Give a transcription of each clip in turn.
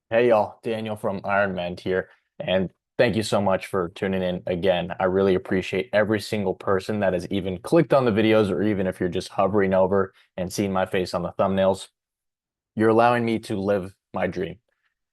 Hey y'all, Daniel from Iron Man here, and thank you so much for tuning in again. I really appreciate every single person that has even clicked on the videos, or even if you're just hovering over and seeing my face on the thumbnails. You're allowing me to live my dream,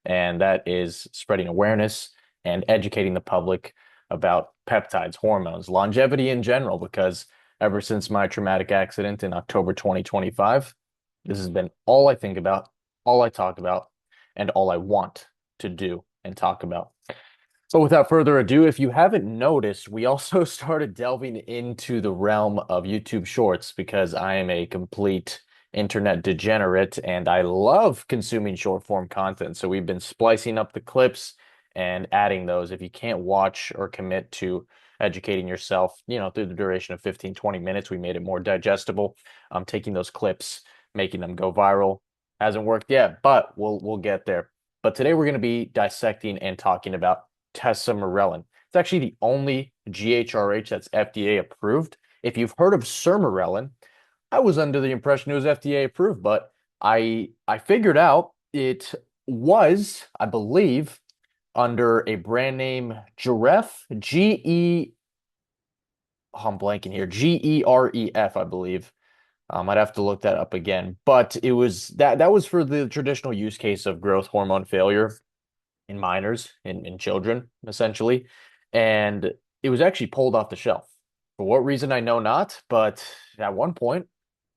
and that is spreading awareness and educating the public about peptides, hormones, longevity in general, because ever since my traumatic accident in October 2025, this has been all I think about, all I talk about, and all I want to do and talk about. So without further ado, if you haven't noticed, we also started delving into the realm of YouTube Shorts because I am a complete internet degenerate and I love consuming short form content. So we've been splicing up the clips and adding those. If you can't watch or commit to educating yourself, through the duration of 15, 20 minutes, we made it more digestible. I'm taking those clips, making them go viral. Hasn't worked yet, but we'll get there. But today we're going to be dissecting and talking about Tesamorelin. It's actually the only GHRH that's FDA approved. If you've heard of Sermorelin, I was under the impression it was FDA approved, but I figured out it was, I believe, under a brand name Giref, I'm blanking here, Geref, I believe. I'd have to look that up again, but that was for the traditional use case of growth hormone failure in minors, in children, essentially. And it was actually pulled off the shelf. For what reason, I know not, but at one point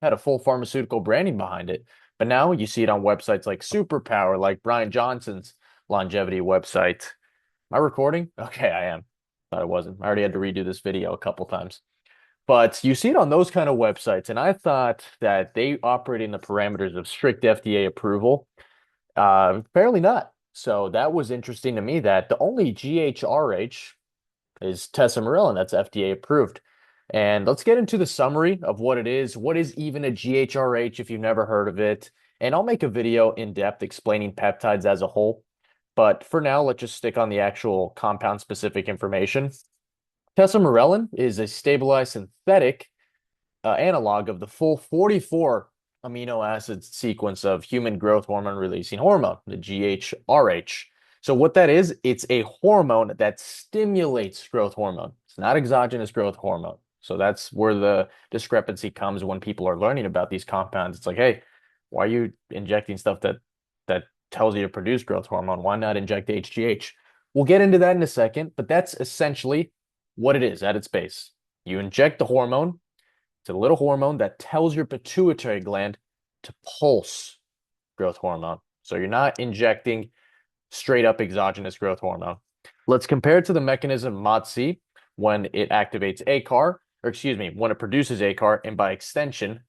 had a full pharmaceutical branding behind it. But now you see it on websites like Superpower, like Brian Johnson's longevity website. Am I recording? Okay, I am. Thought I wasn't. I already had to redo this video a couple times. But you see it on those kind of websites, and I thought that they operate in the parameters of strict FDA approval. Apparently not. So that was interesting to me that the only GHRH is Tesamorelin that's FDA approved. And let's get into the summary of what it is. What is even a GHRH if you've never heard of it? And I'll make a video in depth explaining peptides as a whole. But for now, let's just stick on the actual compound specific information. Tesamorelin is a stabilized synthetic analog of the full 44 amino acid sequence of human growth hormone releasing hormone, the GHRH. So what that is, it's a hormone that stimulates growth hormone. It's not exogenous growth hormone. So that's where the discrepancy comes when people are learning about these compounds. It's like, hey, why are you injecting stuff that tells you to produce growth hormone? Why not inject HGH? We'll get into that in a second, but that's essentially what it is at its base. You inject the hormone, it's a little hormone that tells your pituitary gland to pulse growth hormone. So you're not injecting straight up exogenous growth hormone. Let's compare it to the mechanism MOTS when it activates ACAR, or excuse me, when it produces ACAR and by extension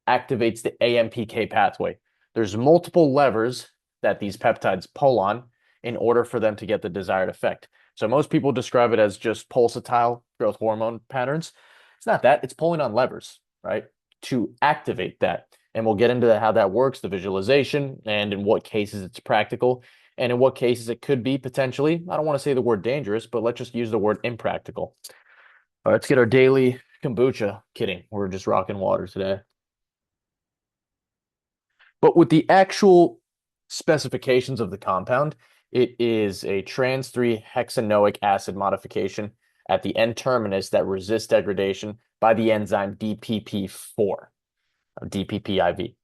activates the AMPK pathway. There's multiple levers that these peptides pull on in order for them to get the desired effect. So most people describe it as just pulsatile growth hormone patterns. It's not that, it's pulling on levers, right? To activate that. And we'll get into how that works, the visualization, and in what cases it's practical, and in what cases it could be potentially, I don't want to say the word dangerous, but let's just use the word impractical. All right, let's get our daily kombucha. Kidding, we're just rocking water today. But with the actual specifications of the compound, it is a trans 3 hexanoic acid modification at the N terminus that resists degradation by the enzyme DPP4, DPPIV.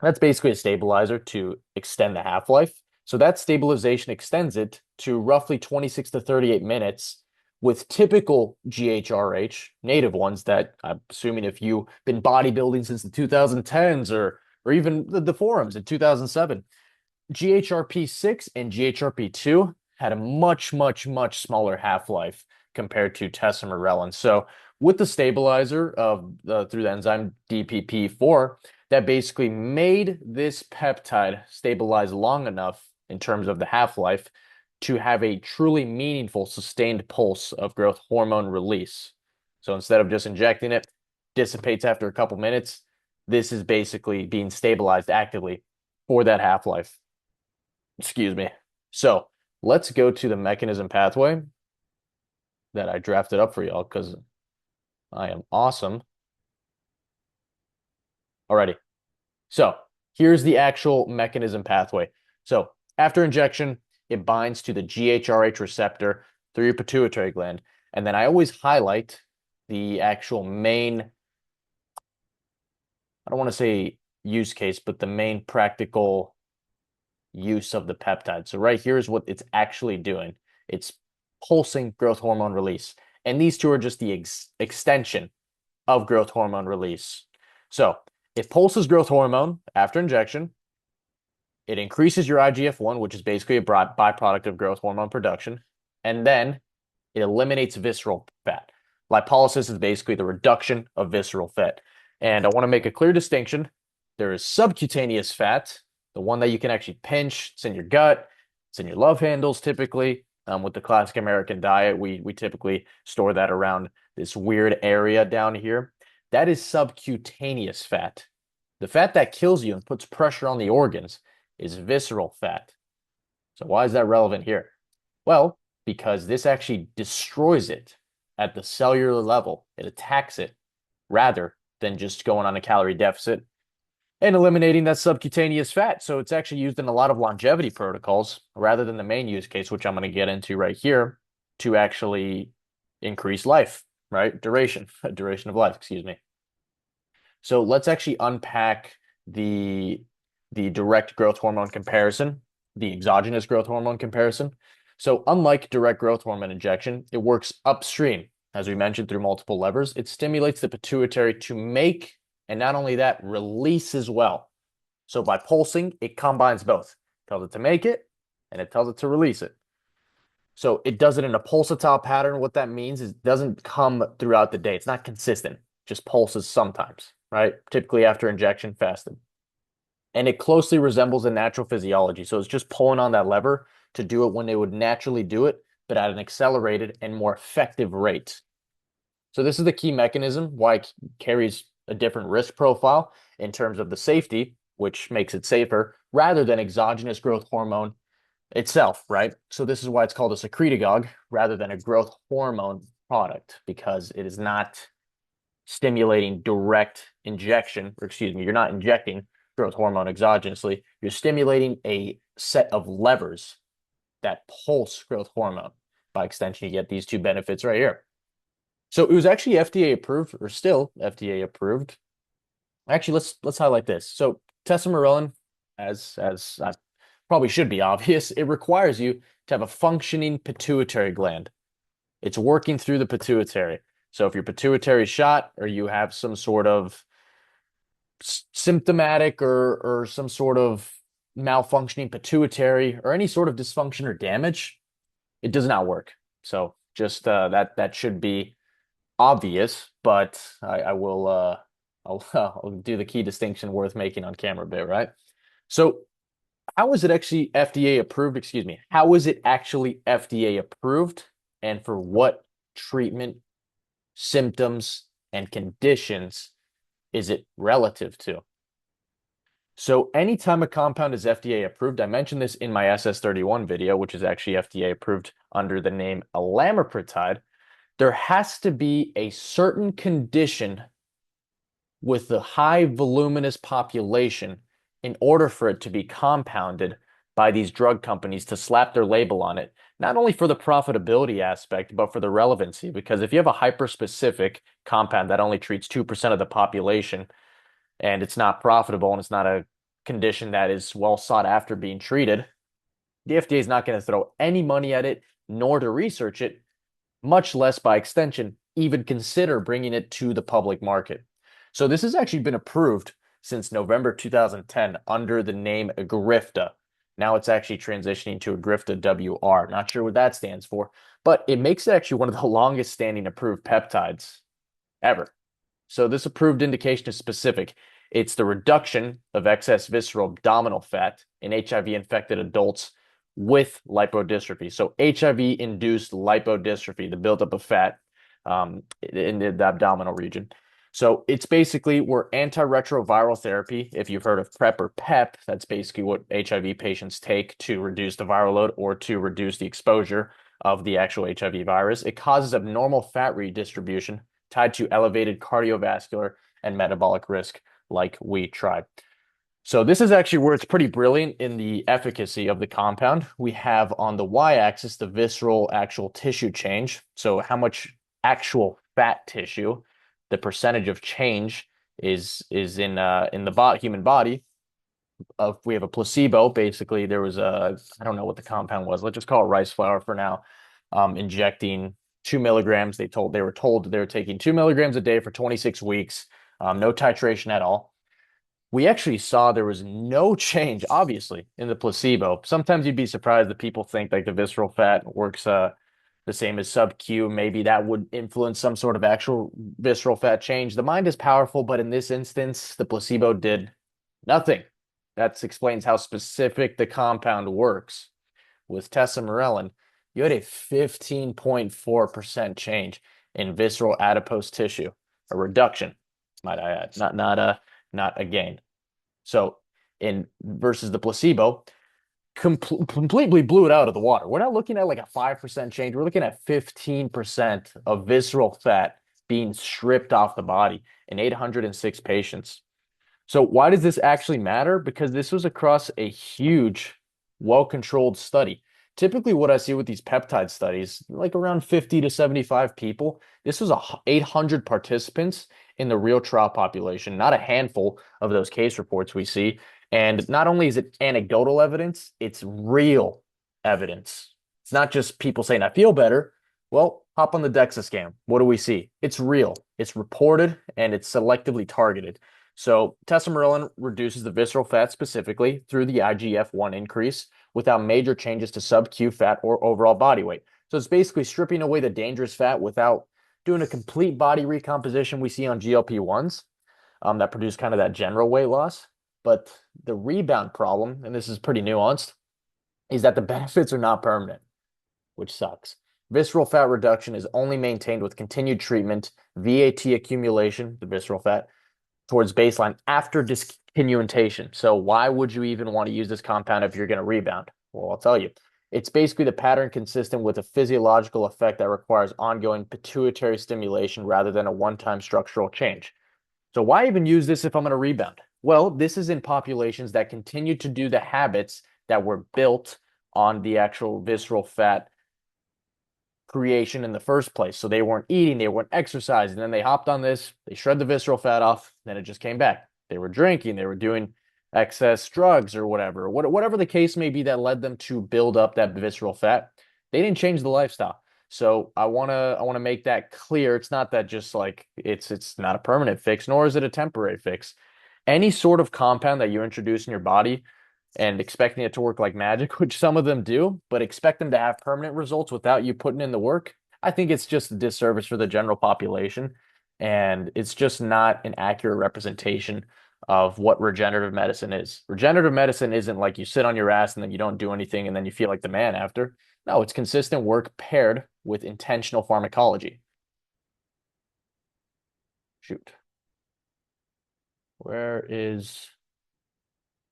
That's basically a stabilizer to extend the half-life. So that stabilization extends it to roughly 26 to 38 minutes with typical GHRH, native ones that I'm assuming if you've been bodybuilding since the 2010s or even the forums in 2007, GHRP6 and GHRP2 had a much, much, much smaller half-life compared to tesamorelin. So with the stabilizer of through the enzyme DPP4, that basically made this peptide stabilize long enough in terms of the half-life to have a truly meaningful sustained pulse of growth hormone release. So instead of just injecting it, dissipates after a couple minutes, this is basically being stabilized actively for that half-life. Excuse me. So let's go to the mechanism pathway that I drafted up for y'all because I am awesome. Alrighty. So here's the actual mechanism pathway. So after injection, it binds to the GHRH receptor through your pituitary gland. And then I always highlight the actual main, I don't want to say use case, but the main practical use of the peptide. So right here is what it's actually doing. It's pulsing growth hormone release. And these two are just the extension of growth hormone release. So it pulses growth hormone after injection. It increases your IGF-1, which is basically a byproduct of growth hormone production. And then it eliminates visceral fat. Lipolysis is basically the reduction of visceral fat. And I want to make a clear distinction. There is subcutaneous fat, the one that you can actually pinch. It's in your gut. It's in your love handles typically. With the classic American diet, we typically store that around this weird area down here. That is subcutaneous fat. The fat that kills you and puts pressure on the organs is visceral fat. So why is that relevant here? Well, because this actually destroys it at the cellular level. It attacks it rather than just going on a calorie deficit and eliminating that subcutaneous fat. So it's actually used in a lot of longevity protocols rather than the main use case, which I'm going to get into right here, to actually increase life, right? Duration of life, excuse me. So let's actually unpack the direct growth hormone comparison, the exogenous growth hormone comparison. So unlike direct growth hormone injection, it works upstream, as we mentioned, through multiple levers. It stimulates the pituitary to make, and not only that, release as well. So by pulsing, it combines both. It tells it to make it, and it tells it to release it. So it does it in a pulsatile pattern. What that means is it doesn't come throughout the day. It's not consistent, just pulses sometimes, right? Typically after injection, fasted. And it closely resembles a natural physiology. So it's just pulling on that lever to do it when they would naturally do it, but at an accelerated and more effective rate. So this is the key mechanism why it carries a different risk profile in terms of the safety, which makes it safer, rather than exogenous growth hormone itself, right? So this is why it's called a secretagogue rather than a growth hormone product, because it is not stimulating direct injection, or excuse me, you're not injecting growth hormone exogenously. You're stimulating a set of levers that pulse growth hormone. By extension, you get these two benefits right here. So it was actually FDA approved, or still FDA approved. Actually, let's highlight this. So Tesamorelin, as probably should be obvious, it requires you to have a functioning pituitary gland. It's working through the pituitary. So if your pituitary is shot or you have some sort of symptomatic or some sort of malfunctioning pituitary or any sort of dysfunction or damage, it does not work. So just that should be obvious, but I will I'll do the key distinction worth making on camera a bit, right? So how is it actually FDA approved? Excuse me. How is it actually FDA approved, and for what treatment, symptoms, and conditions is it relative to? So anytime a compound is FDA approved, I mentioned this in my SS31 video, which is actually FDA approved under the name elamoprotide, there has to be a certain condition with the high voluminous population in order for it to be compounded by these drug companies to slap their label on it, not only for the profitability aspect, but for the relevancy. Because if you have a hyper-specific compound that only treats 2% of the population and it's not profitable and it's not a condition that is well sought after being treated, the FDA is not going to throw any money at it, nor to research it, much less by extension, even consider bringing it to the public market. So this has actually been approved since November 2010 under the name Egrifta. Now it's actually transitioning to Egrifta WR. Not sure what that stands for, but it makes it actually one of the longest standing approved peptides ever. So this approved indication is specific. It's the reduction of excess visceral abdominal fat in HIV-infected adults with lipodystrophy. So HIV-induced lipodystrophy, the buildup of fat in the abdominal region. So it's basically where antiretroviral therapy, if you've heard of PrEP or PEP, that's basically what HIV patients take to reduce the viral load or to reduce the exposure of the actual HIV virus. It causes abnormal fat redistribution tied to elevated cardiovascular and metabolic risk, like we tried. So this is actually where it's pretty brilliant in the efficacy of the compound. We have on the y-axis the visceral actual tissue change. So how much actual fat tissue, the percentage of change is in the human body. We have a placebo. Basically, there was a I don't know what the compound was. Let's just call it rice flour for now. Injecting 2 milligrams. They were told they were taking 2 milligrams a day for 26 weeks. No titration at all. We actually saw there was no change, obviously, in the placebo. Sometimes you'd be surprised that people think like the visceral fat works the same as sub-Q. Maybe that would influence some sort of actual visceral fat change. The mind is powerful, but in this instance, the placebo did nothing. That explains how specific the compound works. With Tesamorelin, you had a 15.4% change in visceral adipose tissue, a reduction, might I add, not a gain. So in versus the placebo, completely blew it out of the water. We're not looking at like a 5% change. We're looking at 15% of visceral fat being stripped off the body in 806 patients. So why does this actually matter? Because this was across a huge, well-controlled study. Typically, what I see with these peptide studies, like around 50 to 75 people, this was 800 participants in the real trial population, not a handful of those case reports we see. And not only is it anecdotal evidence, it's real evidence. It's not just people saying, I feel better. Well, hop on the DEXA scan. What do we see? It's real, it's reported, and it's selectively targeted. So tesamorelin reduces the visceral fat specifically through the IGF-1 increase without major changes to sub-Q fat or overall body weight. So it's basically stripping away the dangerous fat without doing a complete body recomposition we see on GLP-1s that produce kind of that general weight loss. But the rebound problem, and this is pretty nuanced, is that the benefits are not permanent, which sucks. Visceral fat reduction is only maintained with continued treatment, VAT accumulation, the visceral fat, towards baseline after discontinuation. So why would you even want to use this compound if you're going to rebound? Well, I'll tell you. It's basically the pattern consistent with a physiological effect that requires ongoing pituitary stimulation rather than a one-time structural change. So why even use this if I'm going to rebound? Well, this is in populations that continue to do the habits that were built on the actual visceral fat creation in the first place. So they weren't eating, they weren't exercising. Then they hopped on this, they shred the visceral fat off, then it just came back. They were drinking, they were doing excess drugs or whatever, whatever the case may be that led them to build up that visceral fat. They didn't change the lifestyle. So I wanna make that clear. It's not that just like it's not a permanent fix, nor is it a temporary fix. Any sort of compound that you introduce in your body and expecting it to work like magic, which some of them do, but expect them to have permanent results without you putting in the work, I think it's just a disservice for the general population. And it's just not an accurate representation of what regenerative medicine is. Regenerative medicine isn't like you sit on your ass and then you don't do anything and then you feel like the man after. No, it's consistent work paired with intentional pharmacology. Shoot. Where is...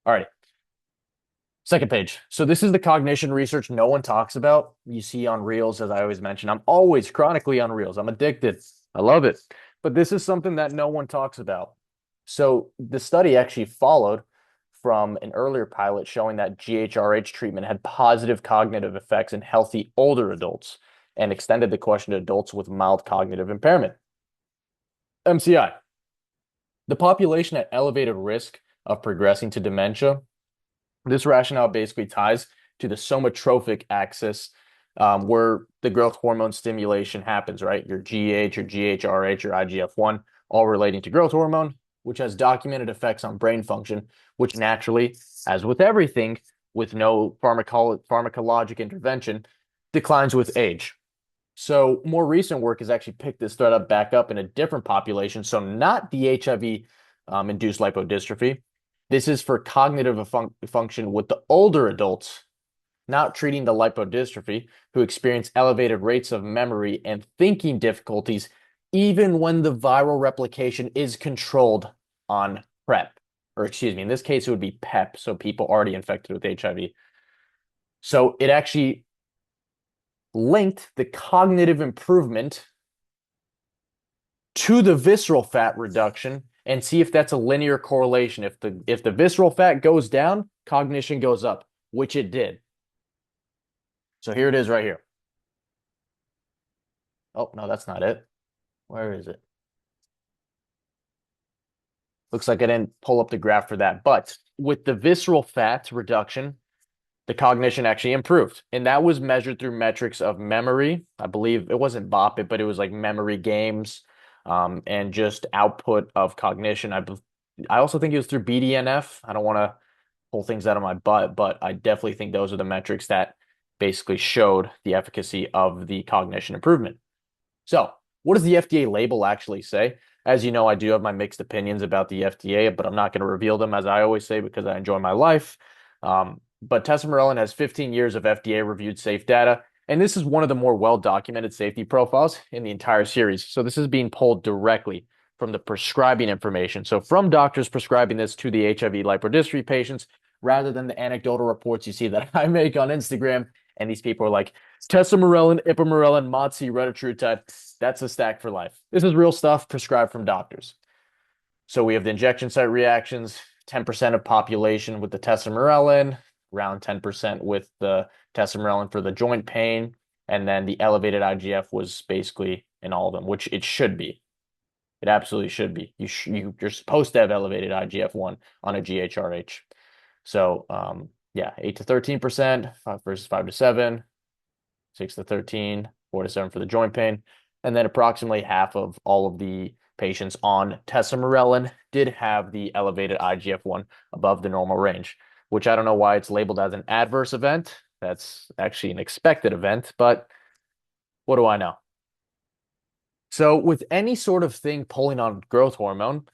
All right. Second page. So this is the cognition research no one talks about. You see on Reels, as I always mention, I'm always chronically on Reels. I'm addicted. I love it. But this is something that no one talks about. So the study actually followed from an earlier pilot showing that GHRH treatment had positive cognitive effects in healthy older adults and extended the question to adults with mild cognitive impairment. MCI. The population at elevated risk of progressing to dementia. This rationale basically ties to the somatotropic axis, where the growth hormone stimulation happens, right? Your GH, your GHRH, your IGF-1, all relating to growth hormone, which has documented effects on brain function, which naturally, as with everything, with no pharmacologic intervention, declines with age. So more recent work has actually picked this thread up back up in a different population. So not the HIV induced lipodystrophy. This is for cognitive function with the older adults, not treating the lipodystrophy, who experience elevated rates of memory and thinking difficulties, even when the viral replication is controlled on PrEP. Or excuse me, in this case, it would be PEP, so people already infected with HIV. So it actually linked the cognitive improvement to the visceral fat reduction and see if that's a linear correlation. If the visceral fat goes down, cognition goes up, which it did. So here it is right here. Oh, no, that's not it. Where is it? Looks like I didn't pull up the graph for that. But with the visceral fat reduction, the cognition actually improved. And that was measured through metrics of memory. I believe it wasn't BOP but it was like memory games, and just output of cognition. I also think it was through BDNF. I don't want to pull things out of my butt, but I definitely think those are the metrics that basically showed the efficacy of the cognition improvement. So, what does the FDA label actually say? As you know, I do have my mixed opinions about the FDA, but I'm not going to reveal them, as I always say, because I enjoy my life. But Tesamorelin has 15 years of FDA-reviewed safe data, and this is one of the more well-documented safety profiles in the entire series. So this is being pulled directly from the prescribing information. So from doctors prescribing this to the HIV lipodystrophy patients, rather than the anecdotal reports you see that I make on Instagram, and these people are like, Tesamorelin, ipamorelin, Motzi, retatrutide, that's a stack for life. This is real stuff prescribed from doctors. So we have the injection site reactions, 10% of population with the tesamorelin, around 10% with the tesamorelin for the joint pain, and then the elevated IGF was basically in all of them, which it should be. It absolutely should be. You're supposed to have elevated IGF-1 on a GHRH. So yeah, 8 to 13%, 5 versus 5 to 7, 6 to 13, 4 to 7 for the joint pain. And then approximately half of all of the patients on tesamorelin did have the elevated IGF-1 above the normal range, which I don't know why it's labeled as an adverse event. That's actually an expected event, but what do I know? So with any sort of thing pulling on growth hormone,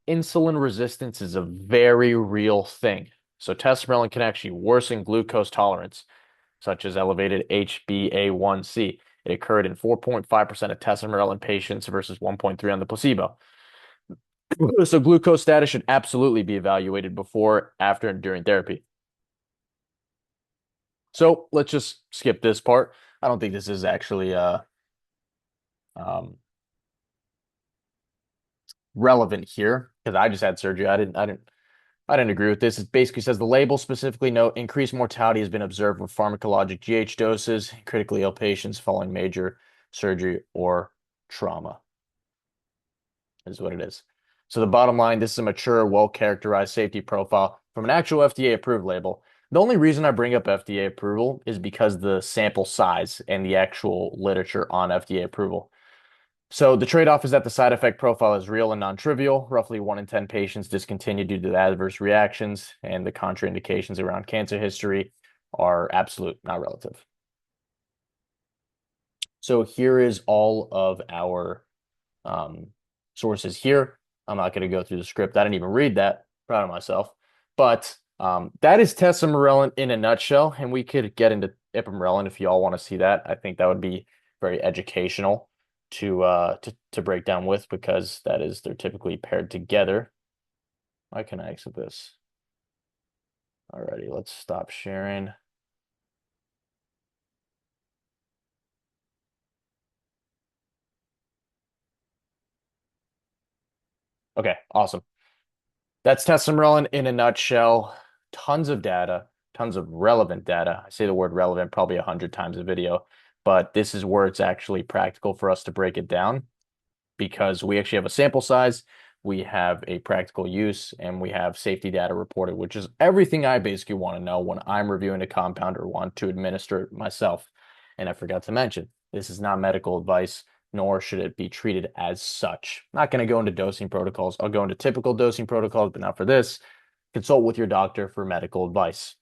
insulin resistance is a very real thing. So tesamorelin can actually worsen glucose tolerance, such as elevated HbA1c. It occurred in 4.5% of tesamorelin patients versus 1.3 on the placebo. So glucose status should absolutely be evaluated before, after, and during therapy. So let's just skip this part. I don't think this is actually um, relevant here because I just had surgery. I didn't agree with this. It basically says the label specifically note increased mortality has been observed with pharmacologic GH doses in critically ill patients following major surgery or trauma. Is what it is. So the bottom line, this is a mature, well-characterized safety profile from an actual FDA-approved label. The only reason I bring up FDA approval is because the sample size and the actual literature on FDA approval. So the trade-off is that the side effect profile is real and non-trivial. Roughly 1 in 10 patients discontinue due to the adverse reactions, and the contraindications around cancer history are absolute, not relative. So here is all of our sources here. I'm not going to go through the script. I didn't even read that. Proud of myself. But that is tesamorelin in a nutshell, and we could get into ipamorelin if you all want to see that. I think that would be very educational to break down with because they're typically paired together. Why can I exit this? Alrighty, let's stop sharing. Okay, awesome. That's tesamorelin in a nutshell. Tons of data, tons of relevant data. I say the word relevant probably 100 times a video, but this is where it's actually practical for us to break it down because we actually have a sample size, we have a practical use, and we have safety data reported, which is everything I basically want to know when I'm reviewing a compound or want to administer it myself. And I forgot to mention, this is not medical advice, nor should it be treated as such. I'm not going to go into dosing protocols. I'll go into typical dosing protocols, but not for this. Consult with your doctor for medical advice.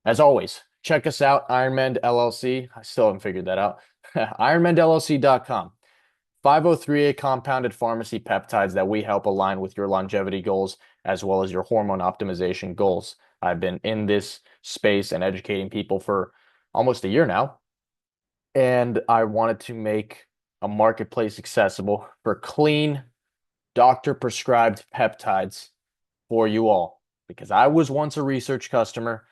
As always, check us out, Ironmend LLC. I still haven't figured that out. IronmendLLC.com. 503A compounded pharmacy peptides that we help align with your longevity goals as well as your hormone optimization goals. I've been in this space and educating people for almost a year now, and I wanted to make a marketplace accessible for clean, doctor-prescribed peptides for you all because I was once a research customer.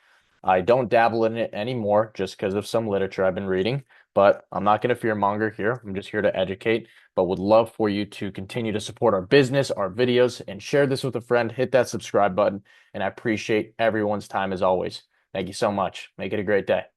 I don't dabble in it anymore just because of some literature I've been reading, but I'm not going to fearmonger here. I'm just here to educate. but would love for you to continue to support our business, our videos, and share this with a friend. Hit that subscribe button, and I appreciate everyone's time as always. Thank you so much. Make it a great day.